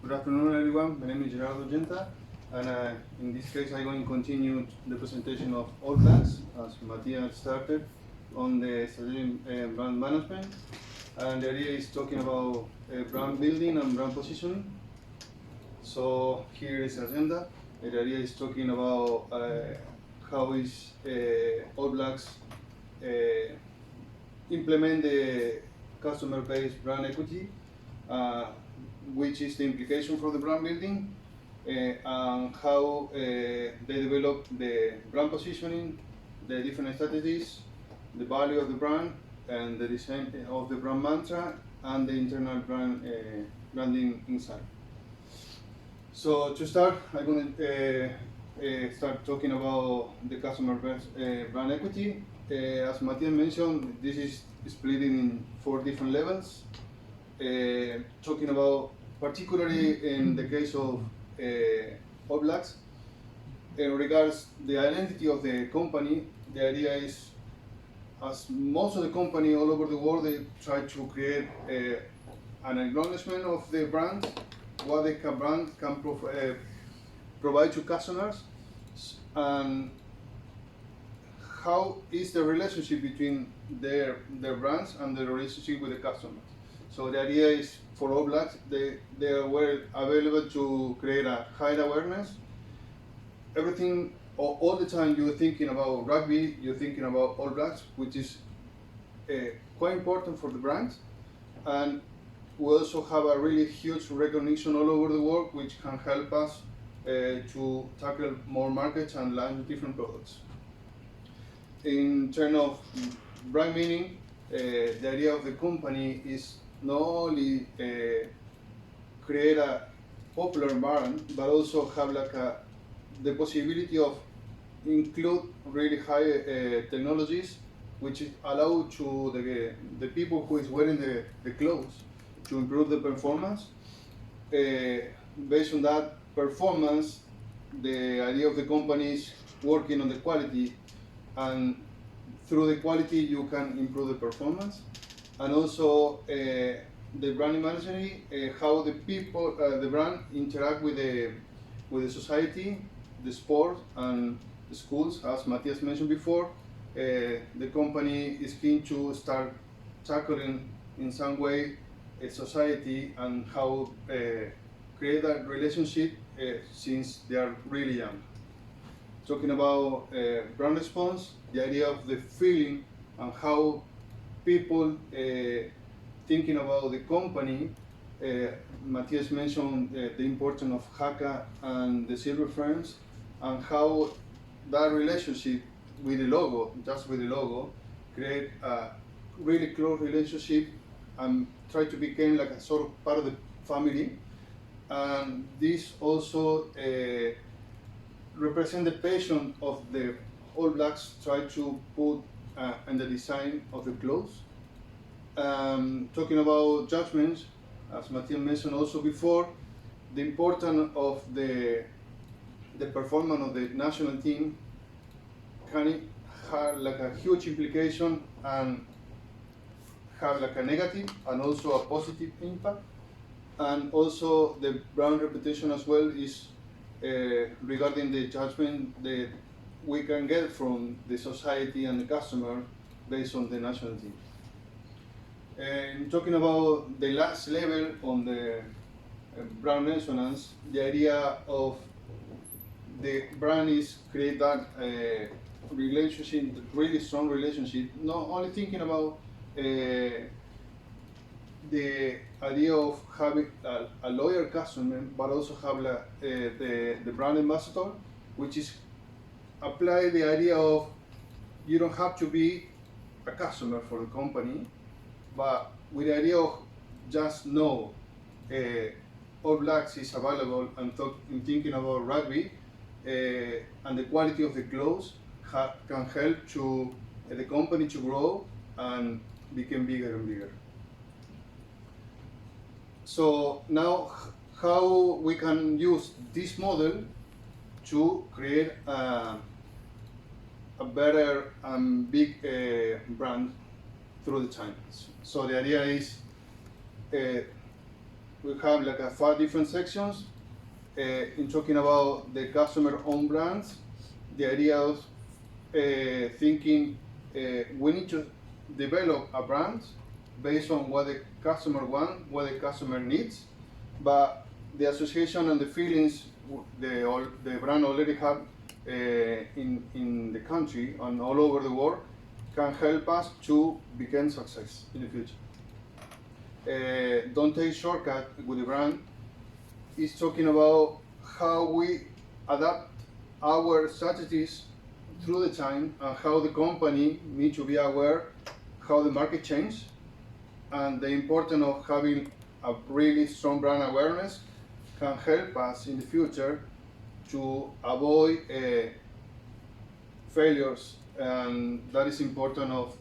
Good afternoon, everyone. My name is Gerardo BM, and in this case, I'm going to continue the presentation of All Blacks, as Matthias started, on the strategic brand management. And the idea is talking about brand building and brand positioning. So here is the agenda. The idea is talking about how is All Blacks implement the customer-based brand equity, which is the implication for the brand building, and how they develop the brand positioning, the different strategies, the value of the brand, and the design of the brand mantra, and the internal branding inside. So to start, I'm going to start talking about the customer brand equity. As Matthias mentioned, this is split in 4 different levels. Talking about, particularly in the case of All Blacks, in regards the identity of the company, the idea is, as most of the company all over the world, they try to create an acknowledgement of the brand, what the brand can provide to customers, and how is the relationship between their brands and the relationship with the customers. So the idea is for All Blacks, they were available to create a high awareness. Everything, all the time you're thinking about rugby, you're thinking about All Blacks, which is quite important for the brand. And we also have a really huge recognition all over the world, which can help us to tackle more markets and launch different products. In terms of brand meaning, the idea of the company is not only create a popular brand, but also have like the possibility of include really high technologies, which allow to the people who is wearing the clothes to improve the performance. Based on that performance, the idea of the company is working on the quality, and through the quality you can improve the performance. And also the brand imagery, how the people, the brand interact with the society, the sport, and the schools. As Matthias mentioned before, the company is keen to start tackling in some way a society and how create that relationship since they are really young. Talking about brand response, the idea of the feeling and how people thinking about the company. Matthias mentioned the importance of Haka and the silver frames, and how that relationship with the logo, just with the logo, create a really close relationship and try to become like a sort of part of the family. And this also represent the passion of the All Blacks try to put in the design of the clothes. Talking about judgments, as Matthias mentioned also before, the importance of the performance of the national team can have like a huge implication and have like a negative and also a positive impact. And also the brand reputation as well is regarding the judgment that we can get from the society and the customer based on the national team. And talking about the last level on the brand resonance, the idea of the brand is create that relationship, really strong relationship, not only thinking about the idea of having a loyal customer, but also have the brand ambassador, which is apply the idea of you don't have to be a customer for the company, but with the idea of just know All Blacks is available and thinking about rugby, and the quality of the clothes can help to the company to grow and become bigger and bigger. So now, how we can use this model to create a better and big brand through the time. So the idea is we have like 5 different sections. In talking about the customer-owned brands, the idea of thinking we need to develop a brand based on what the customer wants, what the customer needs, but the association and the feelings the brand already have in the country and all over the world can help us to become success in the future. Don't take shortcut with the brand is talking about how we adapt our strategies through the time and how the company needs to be aware how the market changes and the importance of having a really strong brand awareness can help us in the future to avoid failures, and that is important of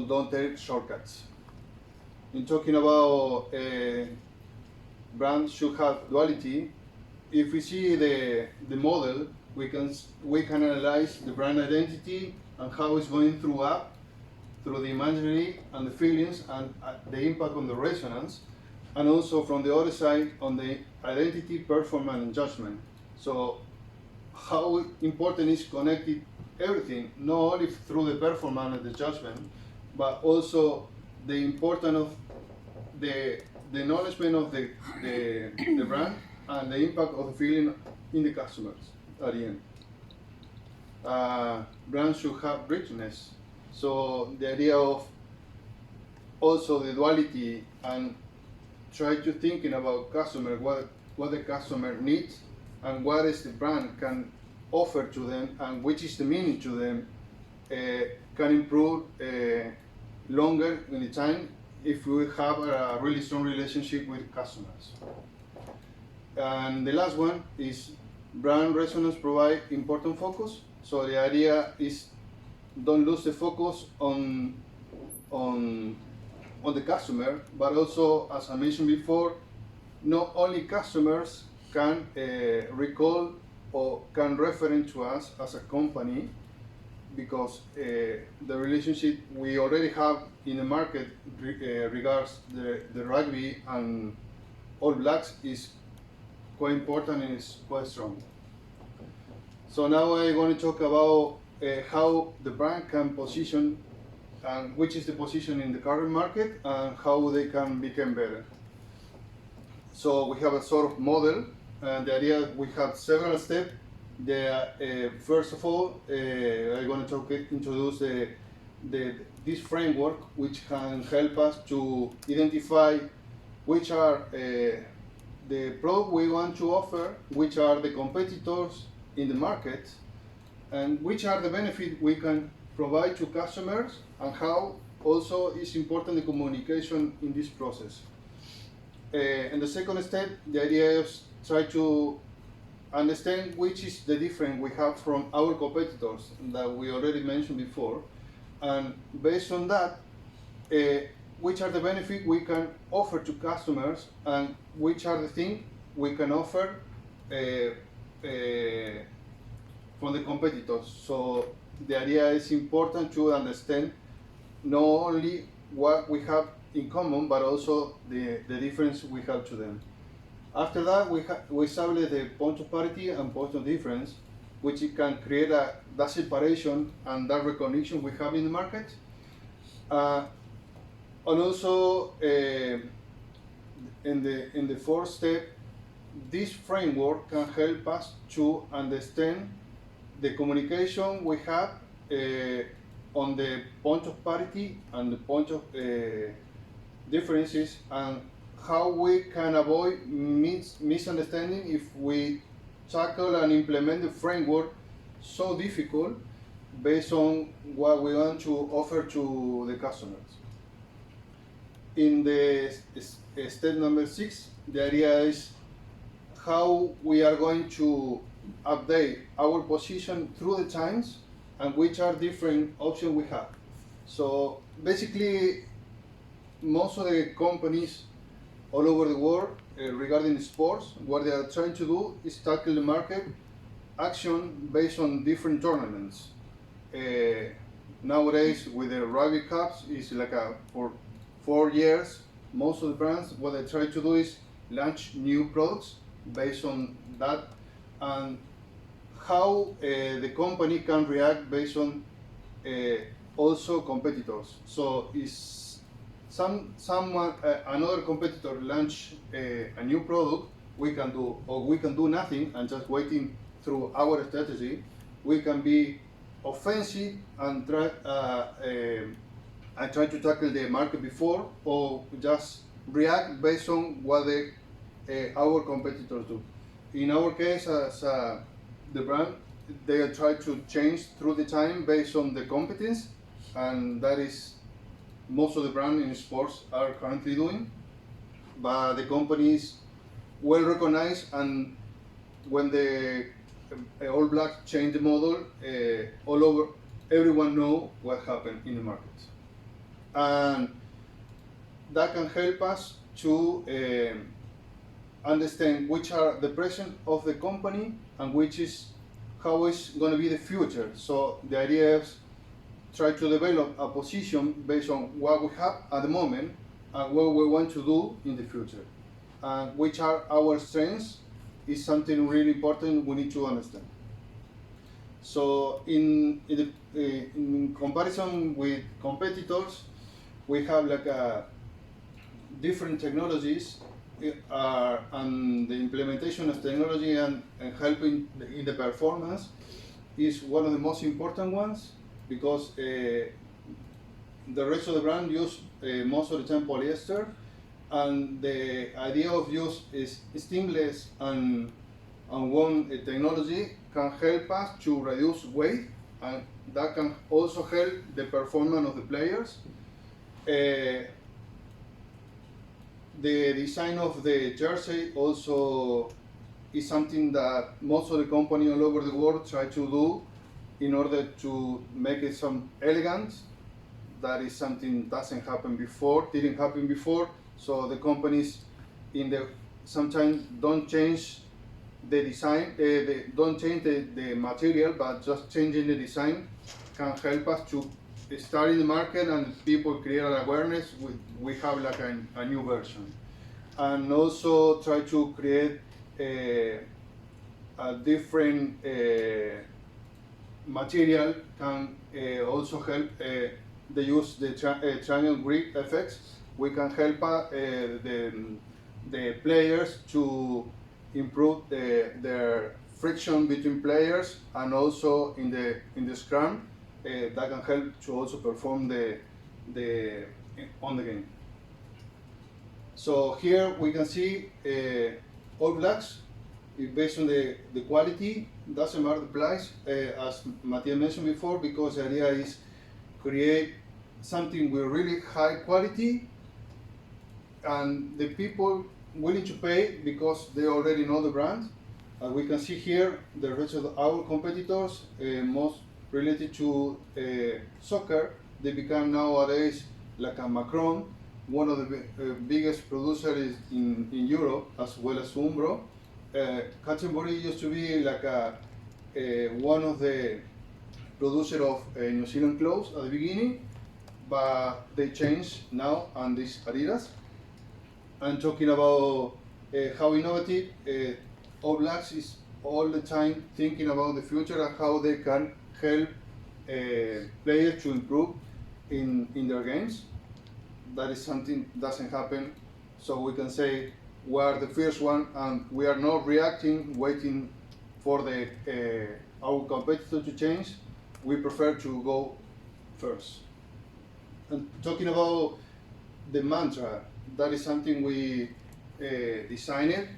don't take shortcuts. In talking about brands should have duality, if we see the model, we can analyze the brand identity and how it's going through the imagery and the feelings and the impact on the resonance, and also from the other side on the identity, performance, and judgment. So how important is connected everything, not only through the performance and the judgment, but also the importance of the acknowledgement of the brand and the impact of the feeling in the customers at the end. Brands should have richness. So the idea of also the duality and try to thinking about customer, what the customer needs and what is the brand can offer to them and which is the meaning to them can improve longer in the time if we have a really strong relationship with customers. And the last one is brand resonance provide important focus. So the idea is don't lose the focus on the customer, but also, as I mentioned before, not only customers can recall or can refer to us as a company, because the relationship we already have in the market regards the rugby and All Blacks is quite important and is quite strong. So now I'm going to talk about how the brand can position and which is the position in the current market and how they can become better. So we have a sort of model, and the idea we have several steps. First of all, I'm going to introduce this framework which can help us to identify which are the product we want to offer, which are the competitors in the market, and which are the benefits we can provide to customers, and how also is important the communication in this process. And the second step, the idea is try to understand which is the difference we have from our competitors that we already mentioned before, and based on that, which are the benefits we can offer to customers and which are the things we can offer from the competitors. So the idea is important to understand not only what we have in common, but also the difference we have to them. After that, we establish the point of parity and point of difference, which can create that separation and that recognition we have in the market. And also, in the fourth step, this framework can help us to understand the communication we have on the point of parity and the point of differences, and how we can avoid misunderstanding if we tackle and implement the framework so difficult based on what we want to offer to the customers. In the step number 6, the idea is how we are going to update our position through the times and which are different options we have. So basically, most of the companies all over the world regarding sports, what they are trying to do is tackle the market action based on different tournaments. Nowadays, with the rugby cups, it's like for 4 years most of the brands, what they try to do is launch new products based on that, and how the company can react based on also competitors. So is someone another competitor launch a new product, we can do nothing and just waiting through our strategy. We can be offensive and try to tackle the market before, or just react based on what our competitors do. In our case, as the brand, they try to change through the time based on the competence, and that is most of the brands in sports are currently doing. But the company is well recognized, and when the All Blacks change the model, all over, everyone know what happened in the market, and that can help us to understand which are the present of the company and which is how is going to be the future. So the idea is try to develop a position based on what we have at the moment and what we want to do in the future. And which are our strengths is something really important we need to understand. So in comparison with competitors, we have like different technologies, and the implementation of technology and helping in the performance is one of the most important ones, because the rest of the brand use most of the time polyester, and the idea of use is seamless and one technology can help us to reduce weight, and that can also help the performance of the players. The design of the jersey also is something that most of the companies all over the world try to do in order to make it some elegant. That is something didn't happen before. So the companies sometimes don't change the design, don't change the material, but just changing the design can help us to start in the market and people create an awareness. We have like a new version, and also try to create a different material can also help. They use the triangle grip effects. We can help the players to improve their friction between players, and also in the scrum that can help to also perform on the game. So here we can see All Blacks based on the quality. Doesn't matter the price, as Matthias mentioned before, because the idea is create something with really high quality and the people willing to pay because they already know the brand. We can see here the rest of our competitors, most related to soccer. They become nowadays like a Macron, one of the biggest producers in Europe, as well as Umbro. Canterbury used to be like one of the producers of New Zealand clothes at the beginning, but they changed now, and this Adidas. And talking about how innovative, All Blacks is all the time thinking about the future and how they can help players to improve in their games. That is something doesn't happen, so we can say we are the first one, and we are not reacting, waiting for our competitor to change. We prefer to go first. And talking about the mantra, that is something we designed,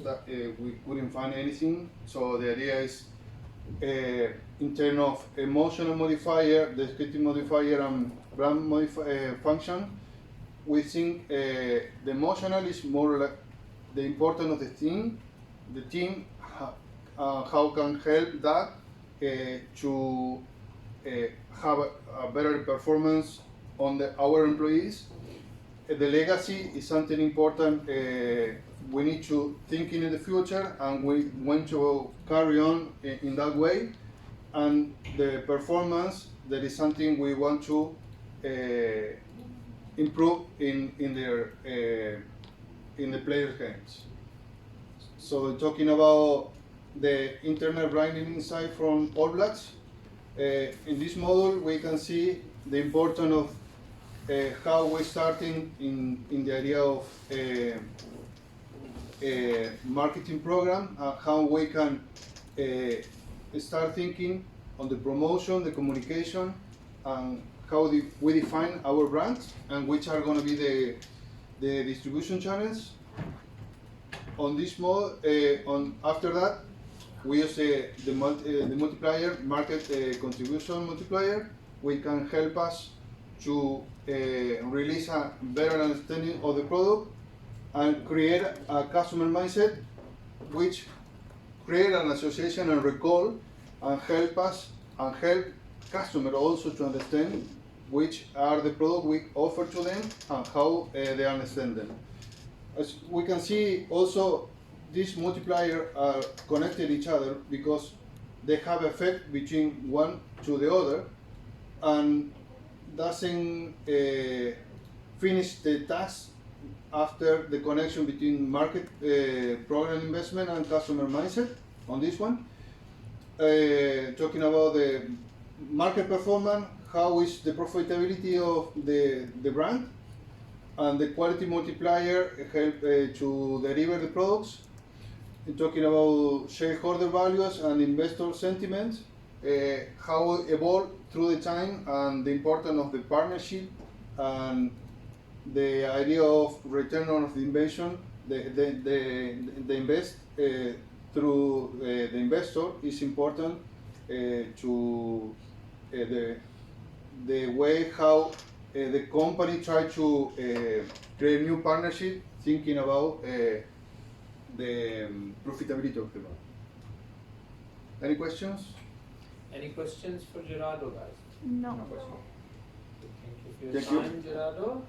that we couldn't find anything. So the idea is in terms of emotional modifier, descriptive modifier, and brand function. We think the emotional is more like the importance of the team. The team, how can help that to have a better performance on our employees. The legacy is something important. We need to think in the future, and we want to carry on in that way. And the performance, that is something we want to improve in the players' games. So talking about the internet branding insight from All Blacks, in this model we can see the importance of how we're starting in the idea of a marketing program, how we can start thinking on the promotion, the communication, and how we define our brands and which are going to be the distribution channels. On this mode, after that, we use the multiplier, market contribution multiplier, which can help us to release a better understanding of the product and create a customer mindset, which create an association and recall and help us and help customer also to understand which are the product we offer to them and how they understand them. As we can see also, these multipliers are connected each other because they have effect between one to the other and doesn't finish the task after the connection between market program investment and customer mindset on this one. Talking about the market performance, how is the profitability of the brand, and the quality multiplier help to deliver the products. Talking about shareholder values and investor sentiments, how it evolve through the time and the importance of the partnership and the idea of return on the invention, the invest through the investor is important to the way how the company try to create new partnership, thinking about the profitability of the brand. Any questions? Any questions for Gerardo, guys? No. Thank you for your Thank you. time, Gerardo.